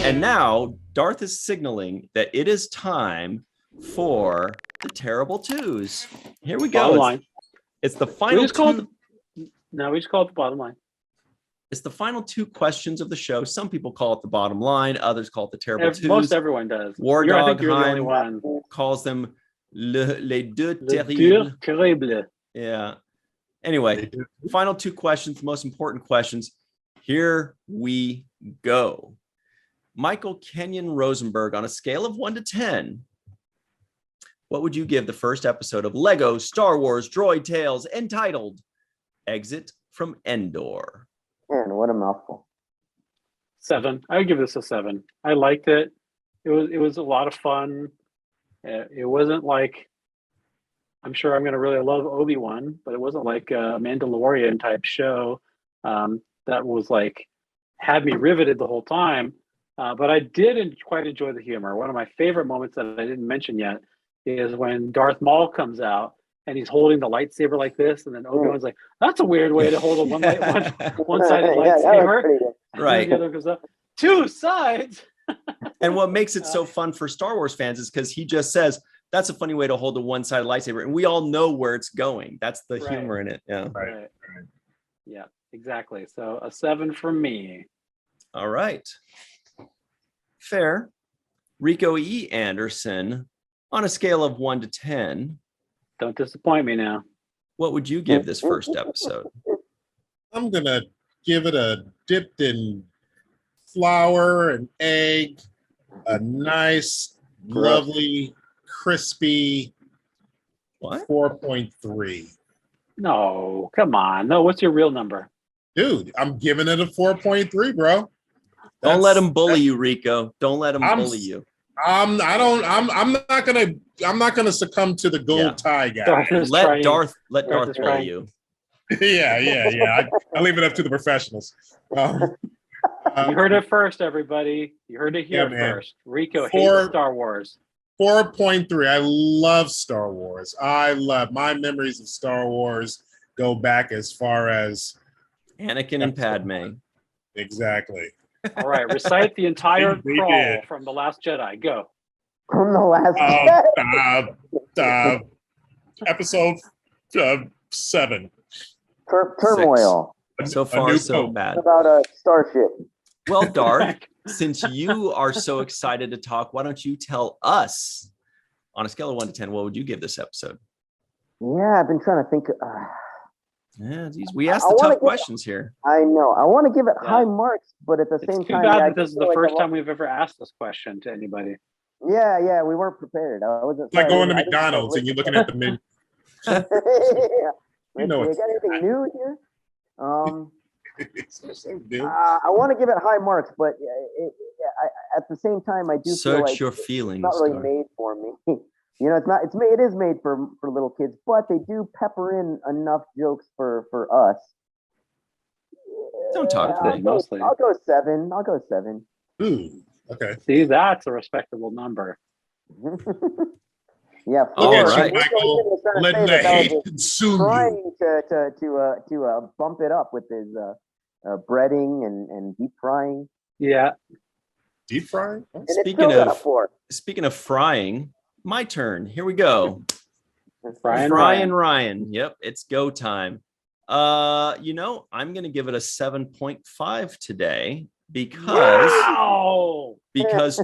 And now Darth is signaling that it is time for the terrible twos. Here we Bottom go. line. It's the final two. No, we just call it the bottom line. It's the final two questions of the show. Some people call it the bottom line. Others call it the terrible twos. Most everyone does. War I Dog think you're the only one. calls them les deux Le terribles. terrible. Yeah. Anyway, final two questions, the most important questions. Here we go. Michael Kenyon Rosenberg, on a scale of 1 to 10, what would you give the first episode of Lego Star Wars Droid Tales entitled Exit from Endor? Man, what a mouthful. 7. I would give this a 7. I liked it. It was a lot of fun. It wasn't like, I'm sure I'm going to really love Obi-Wan, but it wasn't like a Mandalorian type show that was like, had me riveted the whole time. But I did quite enjoy the humor. One of my favorite moments that I didn't mention yet is when Darth Maul comes out and he's holding the lightsaber like this, and then Obi-Wan's like, "That's a weird way to hold a one-sided lightsaber." Right. And the other goes up, 2 sides. And what makes it so fun for Star Wars fans is because he just says, "That's a funny way to hold a one-sided lightsaber," and we all know where it's going. That's the humor in it. Yeah. Right. Yeah, exactly. So a 7 from me. All right. Fair. Rico E. Anderson, on a scale of 1 to 10, don't disappoint me now. what would you give this first episode? I'm going to give it a dipped in flour and egg, a nice, lovely, crispy What? 4.3. No, come on. No, what's your real number? Dude, I'm giving it a 4.3, bro. Don't let him bully you, Rico. Don't let him bully you. I'm not gonna succumb to the gold tie guy. Let Darth bully you. yeah. I leave it up to the professionals. You heard it first, everybody. You heard it here first. Rico hates Star Wars. 4.3. I love Star Wars. My memories of Star Wars go back as far as Anakin and Padme. Exactly. All right, recite the entire crawl from The Last Jedi. Go. From The Last Jedi. Episode 7. Turmoil. So far, so bad. About a starship. Well, Darth, since you are so excited to talk, why don't you tell us, on a scale of 1 to 10, what would you give this episode? Yeah, I've been trying to think. Yeah, geez, we asked the tough questions here. I know. I want to give it high marks, but at the same time, too bad that this is the first time we've ever asked this question to anybody. Yeah, we weren't prepared. I wasn't. It's like going to McDonald's and you're looking at the menu. Yeah. You know, you got anything new here? It's so good. I want to give it high marks, but at the same time, I do feel like your feelings. It's not really made for me. You know, it is made for little kids, but they do pepper in enough jokes for us. Don't talk to me. Mostly. I'll go 7. Ooh, okay. See, that's a respectable number. Yeah. All right. Michael, letting the hate consume trying to bump it up with his breading and deep frying. Yeah. Deep frying? Speaking of frying, my turn. Here we go. Ryan. Ryan. Yep, it's go time. I'm gonna give it a 7.5 today because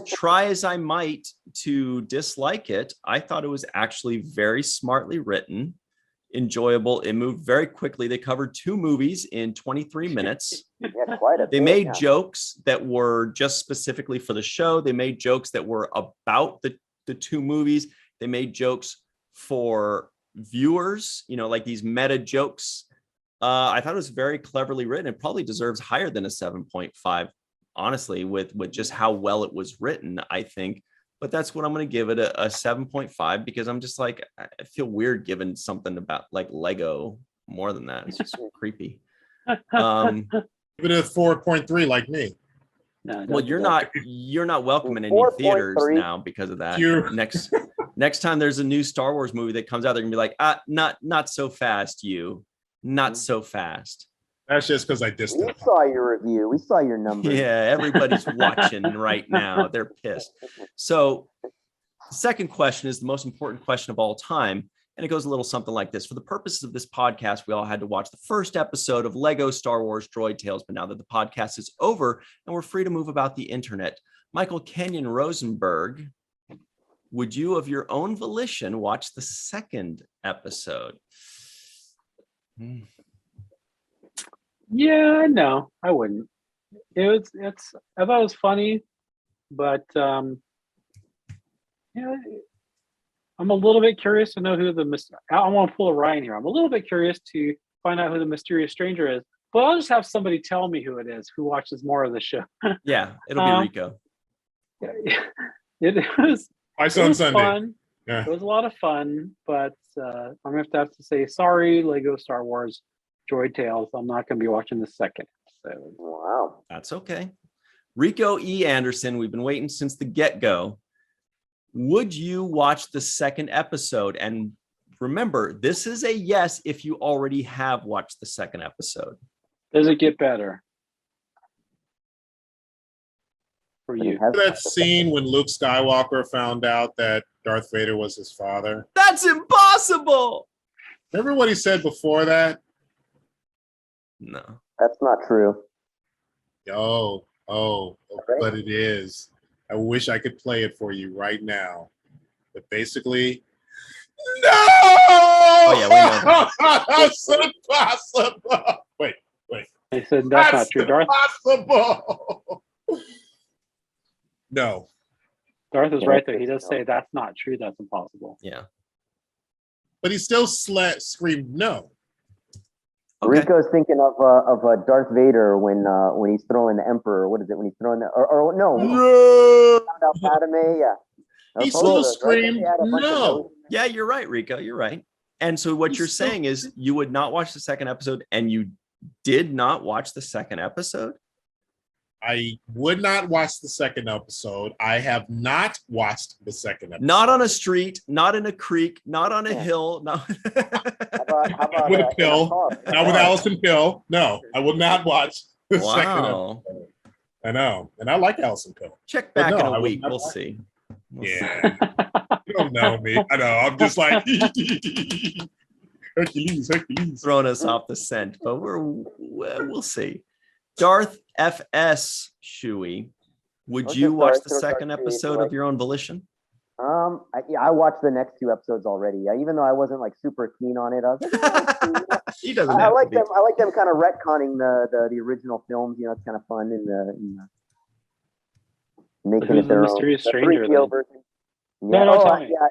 try as I might to dislike it, I thought it was actually very smartly written, enjoyable. It moved very quickly. They covered 2 movies in 23 minutes. They made jokes that were just specifically for the show. They made jokes that were about the 2 movies. They made jokes for viewers, like these meta jokes. I thought it was very cleverly written. It probably deserves higher than a 7.5, honestly, with just how well it was written, I think. But that's what I'm going to give it, a 7.5, because I'm just like, I feel weird giving something about like Lego more than that. It's just creepy. Give it a 4.3 like me. No, well, you're not welcome in any theaters now because of that. Next time there's a new Star Wars movie that comes out, they're gonna be like, not so fast, not so fast. That's just because I We distant. saw your review. We saw your numbers. Yeah, everybody's watching right now. They're pissed. So the second question is the most important question of all time. And it goes a little something like this. For the purposes of this podcast, we all had to watch the first episode of Lego Star Wars Droid Tales. But now that the podcast is over and we're free to move about the internet, Michael Kenyon Rosenberg, would you of your own volition watch the second episode? Yeah, no, I wouldn't. I thought it was funny, but yeah, I'm a little bit curious to know who I want to pull a Ryan here. I'm a little bit curious to find out who the mysterious stranger is, but I'll just have somebody tell me who it is, who watches more of the show. Yeah, it'll be Rico. It was My son Sunday. fun. Yeah. It was a lot of fun, but I'm gonna have to say sorry, Lego Star Wars Droid Tales. I'm not gonna be watching the second episode. Wow. That's okay. Rico E. Anderson, we've been waiting since the get-go. Would you watch the second episode? And remember, this is a yes if you already have watched the second episode. Does it get better for you? That scene when Luke Skywalker found out that Darth Vader was his father. That's impossible. Remember what he said before that? No. That's not true. Oh, but it is. I wish I could play it for you right now. But basically, no! Oh, yeah, we know that. That's impossible. Wait. I said that's not true. Darth Impossible. No. Darth is right there. He does say that's not true. That's impossible. Yeah. But he still screamed no. Okay. Rico's thinking of Darth Vader when he's throwing the Emperor. What is it? When he's throwing no. Found out Padme. Yeah. He still screamed no. Yeah, you're right, Rico. You're right. And so what you're saying is you would not watch the second episode, and you did not watch the second episode? I would not watch the second episode. I have not watched the second episode. Not on a street, not in a creek, not on a hill. No. How about With a pill. Not with Allison Pill. No, I will not watch the second Wow. episode. I know. And I like Allison Pill. Check back no, in I a would week. not We'll watch see. Yeah. You don't know me. I know. I'm just like Hercules. Throwing us off the scent, but we'll see. Darth FS Shuey, would Okay, you watch sorry, the so second Darth episode Vader, of your own volition? I watched the next two episodes already. Even though I wasn't like super keen on it, I was like, He doesn't I have like to be. them. I like them kind of retconning the original films. You know, it's kind of fun making Who's it the their mysterious own. stranger, 3PO then? version. No, no, tell me. yeah.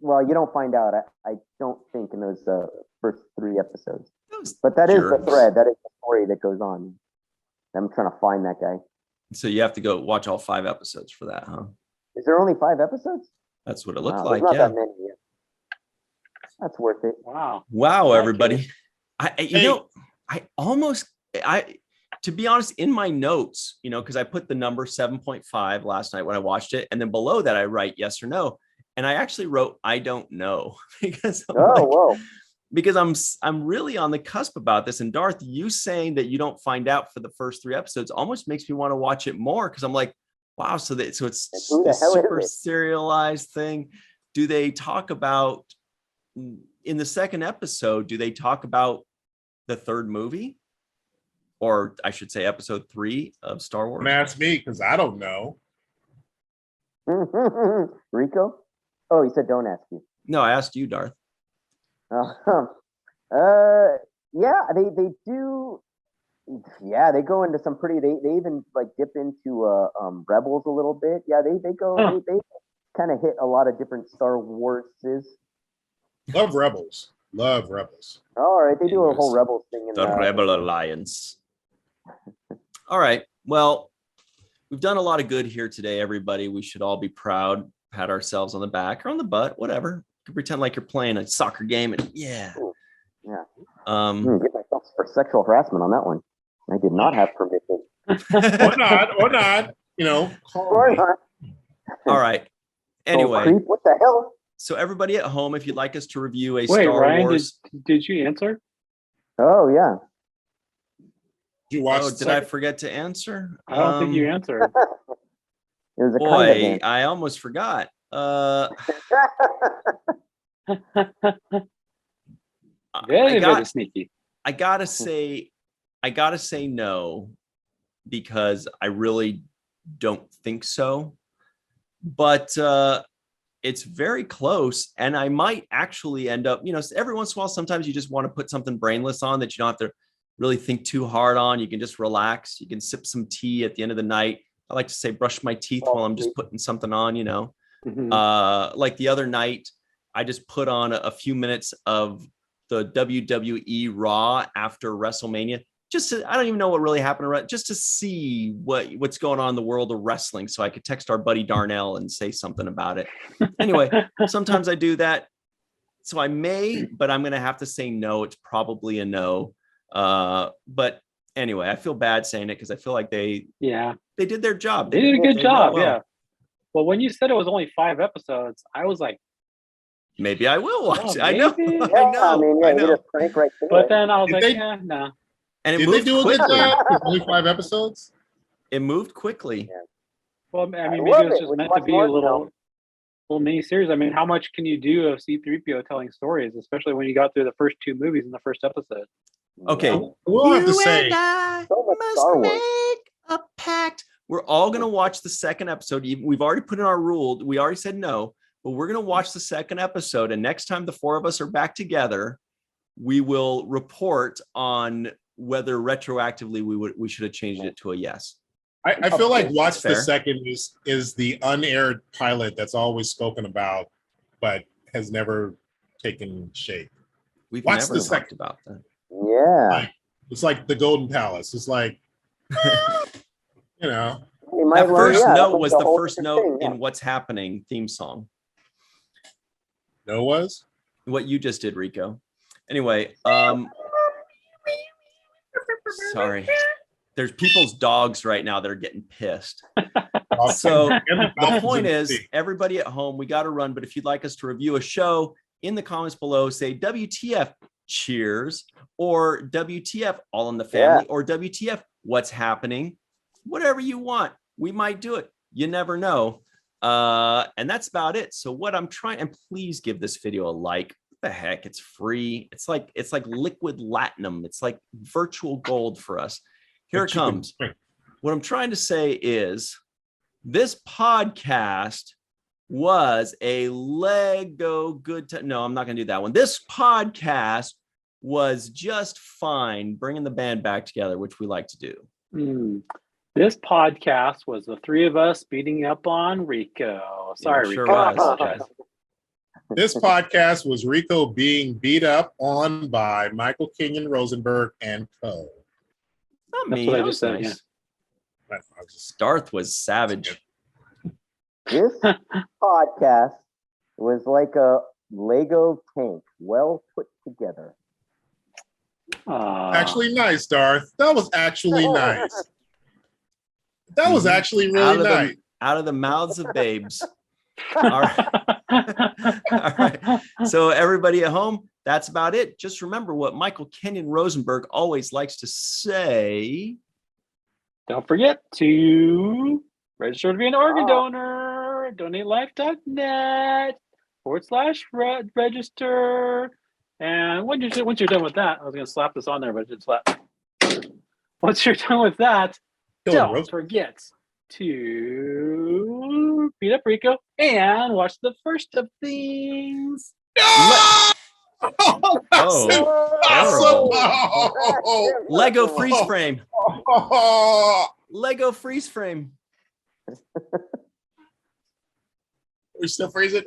Well, you don't find out. I don't think in those first three episodes. Those But that is the jerks. thread. That is the story that goes on. I'm trying to find that guy. So you have to go watch all 5 episodes for that, huh? Is there only 5 episodes? That's what it looked Wow, like. there's not Yeah. that many. Yeah. That's worth it. Wow. Wow, Okay. everybody. To be honest, in my notes, because I put the number 7.5 last night when I watched it. And then below that, I write yes or no. And I actually wrote, I don't know, because Whoa. because I'm really on the cusp about this. And Darth, you saying that you don't find out for the first 3 episodes almost makes me want to watch it more, because I'm like, wow, so it's who the this hell is super it? serialized thing. Do they talk about in the second episode? Do they talk about the third movie, or I should say, episode 3 of Star Wars? Don't ask me because I don't know. Rico? Oh, he said don't ask you. No, I asked you, Darth. Yeah, they do. Yeah, they go into some pretty. They even like dip into Rebels a little bit. Yeah, they go. Huh. They kind of hit a lot of different Star Warses. Love Rebels. Love Rebels. All right, they do a Yes. whole Rebels thing in The Rebel Alliance. All right. Well, we've done a lot of good here today, everybody. We should all be proud, pat ourselves on the back or on the butt, whatever. You can pretend like you're playing a soccer game and yeah. Yeah. Um, Get myself for sexual harassment on that one. I did not have permission. Or not. Or not. all right. Oh, Anyway, creep, what the hell? so everybody at home, if you'd like us to review a Wait, Star Ryan, Wars, did you answer? Oh yeah. Did you watch? Oh, the did I second? forget to answer? I don't think you answered. It was a kind of Boy, answer. I almost forgot. Very, I got very sneaky. I gotta say no, because I really don't think so. But it's very close, and I might actually end up, every once in a while, sometimes you just want to put something brainless on that you don't have to really think too hard on. You can just relax. You can sip some tea at the end of the night. I like to say brush my teeth while I'm just putting something on, Mhm. like the other night, I just put on a few minutes of the WWE Raw after WrestleMania. I don't even know what really happened, just to see what's going on in the world of wrestling, so I could text our buddy Darnell and say something about it. Anyway, sometimes I do that, so I may, but I'm gonna have to say no. It's probably a no. But anyway, I feel bad saying it because I feel like they Yeah, did their job. they did a good they wrote job. well. Yeah. Well, when you said it was only 5 episodes, I was like, Maybe I will watch oh, it. I know. maybe. Yeah, I know. you I know. just crank right through But it. then I was Did like, they- nah. And it Did they moved do a good quickly. job? It's only 5 episodes. It moved quickly. Yeah. Well, I I mean, maybe love it was it. just Would you meant to watch be more? a little mini series. I mean, how much can you do of C-3PO telling stories, especially when you got through the first 2 movies in the first episode? Okay. Yeah. We'll have to say and I So much must Star Wars. make a pact. We're all going to watch the second episode. We've already put in our rule. We already said no, but we're going to watch the second episode. And next time the 4 of us are back together, we will report on whether retroactively we should have changed it to a yes. I feel like That's Watch the fair. Second is the unaired pilot that's always spoken about, but has never taken shape. We've Watch never the talked second. about that. Yeah. It's like the Golden Palace. It's like, You might That learn, first yeah, note that's was a the whole first different note thing, yeah. in What's Happening theme song. no was. What you just did, Rico. Anyway, sorry. There's people's dogs right now that are getting pissed. So the point is, everybody at home, we got to run. But if you'd like us to review a show, in the comments below, say WTF Cheers, or WTF All in the Family, or WTF What's Happening, whatever you want. We might do it. You never know. And that's about it. So what I'm trying, and please give this video a like. What the heck? It's free. It's like liquid latinum. It's like virtual gold for us. Here it comes. What I'm trying to say is this podcast was a Lego good time. No, I'm not going to do that one. This podcast was just fine bringing the band back together, which we like to do. This podcast was the 3 of us beating up on Rico. Sorry, It sure Rico. I was. apologize. This podcast was Rico being beat up on by Michael Kenyon Rosenberg and co. Not That's me. what I That just was said, nice. I was just- Darth was savage. This podcast was like a Lego tank, well put together. Actually nice, Darth. That was actually nice. That was actually really nice. Out of the mouths of babes. All right. All right. So everybody at home, that's about it. Just remember what Michael Kenyon Rosenberg always likes to say. Don't forget to register to be an organ donor. DonateLife.net/register. And once you're done with that, I was going to slap this on there, but it didn't slap. Once you're done with that, don't forget to beat up Rico and watch the first of things. Lego freeze frame. Lego freeze frame. We're still freezing.